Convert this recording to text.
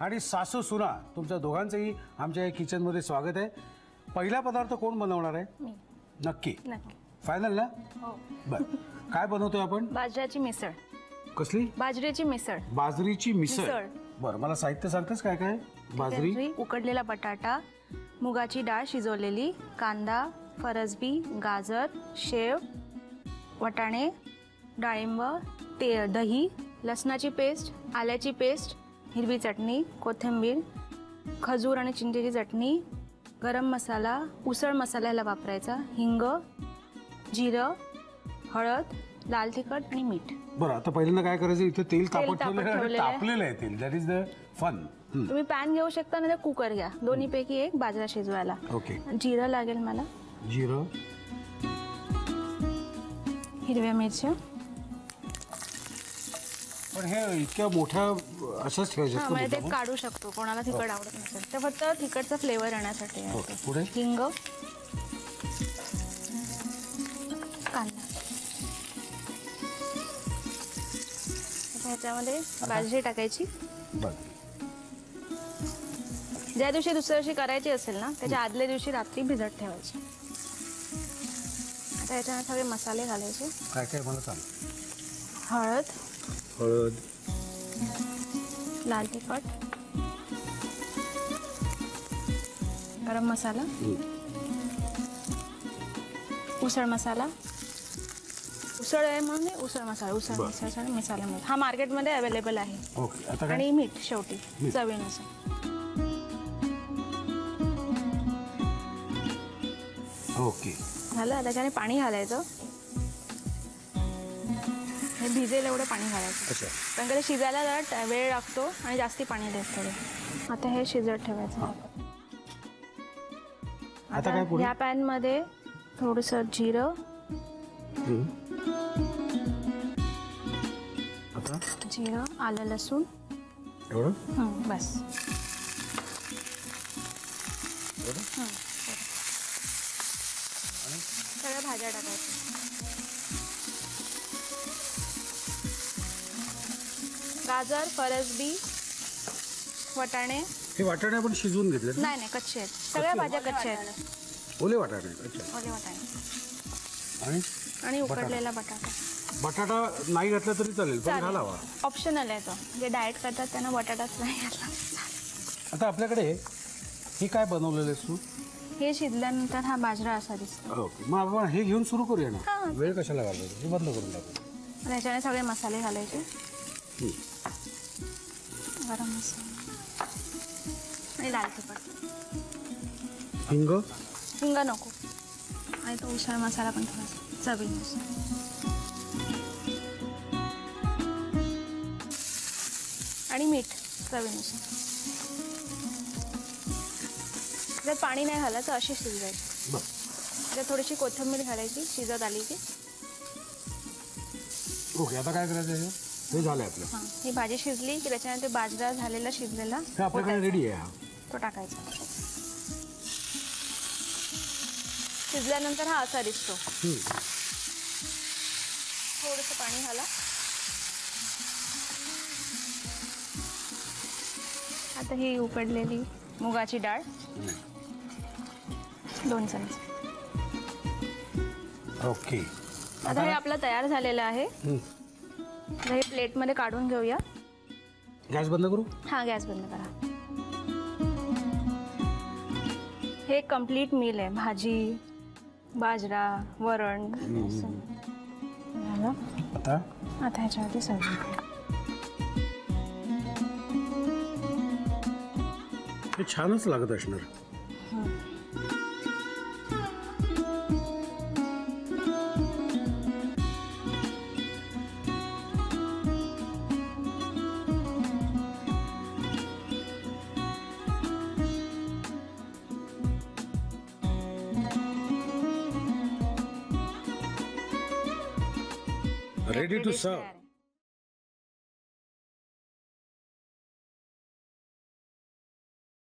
आणि सासू सुना तुमच्या दोघांचंही आमच्या या किचनमध्ये स्वागत आहे. पहिला पदार्थ कोण बनवणार आहे? मी. नक्की नक्की. फायनल ना? हो. बर काय बनवतोय आपण? बाजरीची मिसळ. कसली? बाजरीची मिसळ. बाजरीची मिसळ. मिसळ. बरं मला साहित्य सांगतेस काय काय? बाजरी, उकडलेला बटाटा, मुगाची डाळ शिजवलेली, कांदा, फरसबी, गाजर, शेव, वाटाणे, डाळिंब, दही, लसणाची पेस्ट, आल्याची पेस्ट, हिरवी चटणी, कोथिंबीर, खजूर आणि चिंचेची चटणी, गरम मसाला, उसळ मसाल्याला वापरायचा, हिंग, जिरं, हळद, लाल तिखट आणि मीठ. बरं आता पहिल्यांदा काय करायचं? इथे तेल तापत ठेवलेलं तापलेलं आहे तेल. That is the fun. तुम्ही पॅन घेऊ शकता ना, कुकर घ्या. दोन्ही पैकी एक बाजरा शिजवायला. ओके. जिरं लागेल मला. जिरं, हिरव्या मिरच्या. पण हे इतक्या मोठ्या असंच ठेवायचं? म्हणजे ते काढू शकतो, कोणाला तिखट आवडत नसेल तर फक्त तिखटचा फ्लेवर येण्यासाठी आहे. ओके. पुढे हिंग, कांदा. ह्याच्यामध्ये बाजरी टाकायची. बरं ज्या दिवशी दुसऱ्या दिवशी करायची असेल ना, त्याच्या आदल्या दिवशी रात्री भिजत ठेवायची. आता याच्यामध्ये सगळे मसाले घालायचे. काय काय मला सांग. हळद, हळद, लाल तिखट, गरम मसाला, उसळ मसाला. उसळ आहे म्हणून उसळ मसाला. उसळ मसाला मसाल्यामध्ये हा मार्केटमध्ये अवेलेबल आहे. ओके. आता काय? आणि मीठ शेवटी चवीनुसार. ओके झालं. त्याच्याने पाणी घालायचं. हे भिजेल एवढं पाणी घालायचं. अच्छा. कारण का ते शिजायला जरा वेळ लागतो आणि जास्ती पाणी द्यायचं थोडं. आता हे शिजत ठेवायचं. आता काय पुढे? या पॅन मध्ये थोडंसं जिरं, आता जिरं, आलं, लसूण एवढं. बस. सगळ्या भाज्या टाकायच्या. गाजर, फरसबी, वाटाणे. हे वाटाणे आपण शिजवून घेतले? नाही नाही, कच्चे आहेत. सगळ्या भाज्या कच्च्या आहेत. ओले वाटाणे. अच्छा. ओले वाटाणे आणि उकडलेला बटाटा. बटाटा नाही घातला तरी चालेल, पण घालावा. ऑप्शनल आहे तो. जे डाएट करतात त्यांना बटाटाच नाही घातला. आता आपल्याकडे हे काय बनवलेलं आहेस तू? हे शिजल्यानंतर हा बाजरा असा दिसतो. ओके. मग आपण हे घेऊन सुरू करूया ना. हां. वेळ कशाला घालायचा? हे बंद करून टाकू. त्याच्याने सगळे मसाले घालायचे. गरम मसाला आणि लाल तिखट. हिंग. हिंग नको. आणि तो उसळ मसाला पण थोडासा चवीनुसार. आणि मीठ चवीनुसार. जर पाणी नाही घालायचं, अशी शिजवायची. त्यात थोडीशी कोथिंबीर घालायची शिजत आली की. ओके. आता काय करायचं? हे झालं आपलं. हां. ही भाजी शिजली की त्याच्यानंतर बाजरा झालेला शिजलेला हे आपल्याकडे रेडी आहे. तो टाकायचा. शिजल्यानंतर हा असा दिसतो. थोडंसं पाणी घाला. आता ही उकडलेली मुगाची डाळ 2 चमचे. ओके. आता हे आपलं तयार झालेलं आहे. हे प्लेटमध्ये काढून घेऊया. गॅस बंद करू? हां, गॅस बंद करा. हे कम्प्लीट मील आहे. भाजी, बाजरा, वरण. झालं. आता ह्याच्यावरती सर्व. हे छानच लागत असणार. Ready to serve.